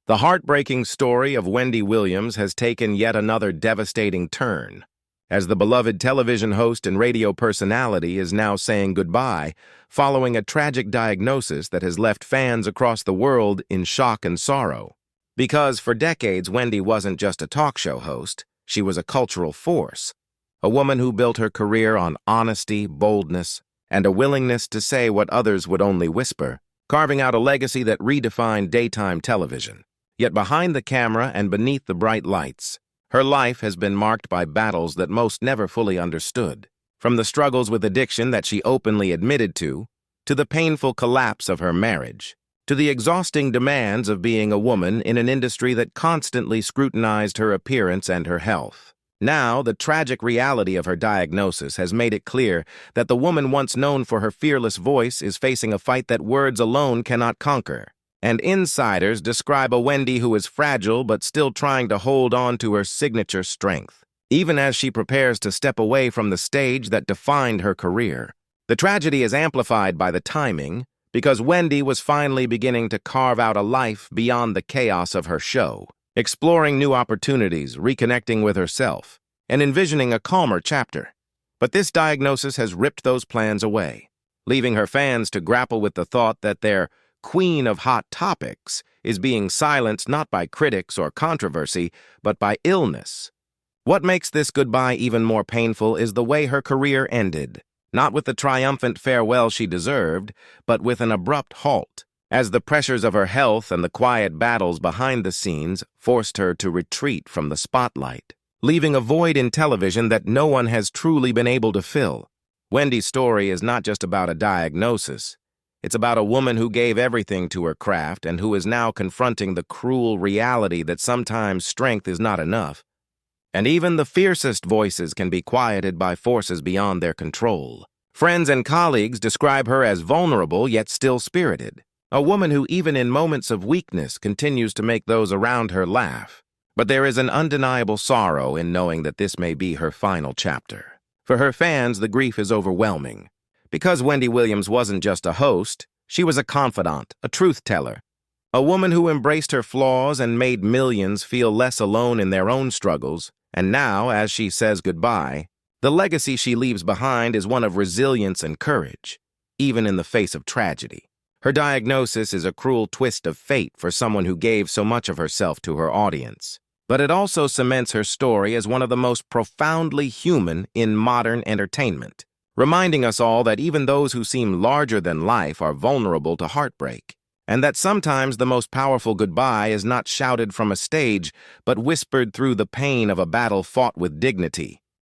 The heartbreaking story of Wendy Williams has taken yet another devastating turn, as the beloved television host and radio personality is now saying goodbye following a tragic diagnosis that has left fans across the world in shock and sorrow. Because for decades, Wendy wasn't just a talk show host, she was a cultural force, a woman who built her career on honesty, boldness, and a willingness to say what others would only whisper, carving out a legacy that redefined daytime television. Yet behind the camera and beneath the bright lights, her life has been marked by battles that most never fully understood. From the struggles with addiction that she openly admitted to the painful collapse of her marriage, to the exhausting demands of being a woman in an industry that constantly scrutinized her appearance and her health. Now, the tragic reality of her diagnosis has made it clear that the woman once known for her fearless voice is facing a fight that words alone cannot conquer. And insiders describe a Wendy who is fragile but still trying to hold on to her signature strength, even as she prepares to step away from the stage that defined her career. The tragedy is amplified by the timing, because Wendy was finally beginning to carve out a life beyond the chaos of her show, exploring new opportunities, reconnecting with herself, and envisioning a calmer chapter. But this diagnosis has ripped those plans away, leaving her fans to grapple with the thought that their queen of hot topics is being silenced not by critics or controversy, but by illness. What makes this goodbye even more painful is the way her career ended, not with the triumphant farewell she deserved, but with an abrupt halt, as the pressures of her health and the quiet battles behind the scenes forced her to retreat from the spotlight, leaving a void in television that no one has truly been able to fill. Wendy's story is not just about a diagnosis. It's about a woman who gave everything to her craft and who is now confronting the cruel reality that sometimes strength is not enough. And even the fiercest voices can be quieted by forces beyond their control. Friends and colleagues describe her as vulnerable yet still spirited, a woman who even in moments of weakness continues to make those around her laugh. But there is an undeniable sorrow in knowing that this may be her final chapter. For her fans, the grief is overwhelming. Because Wendy Williams wasn't just a host, she was a confidant, a truth-teller, a woman who embraced her flaws and made millions feel less alone in their own struggles. And now, as she says goodbye, the legacy she leaves behind is one of resilience and courage, even in the face of tragedy. Her diagnosis is a cruel twist of fate for someone who gave so much of herself to her audience. But it also cements her story as one of the most profoundly human in modern entertainment, reminding us all that even those who seem larger than life are vulnerable to heartbreak, and that sometimes the most powerful goodbye is not shouted from a stage, but whispered through the pain of a battle fought with dignity.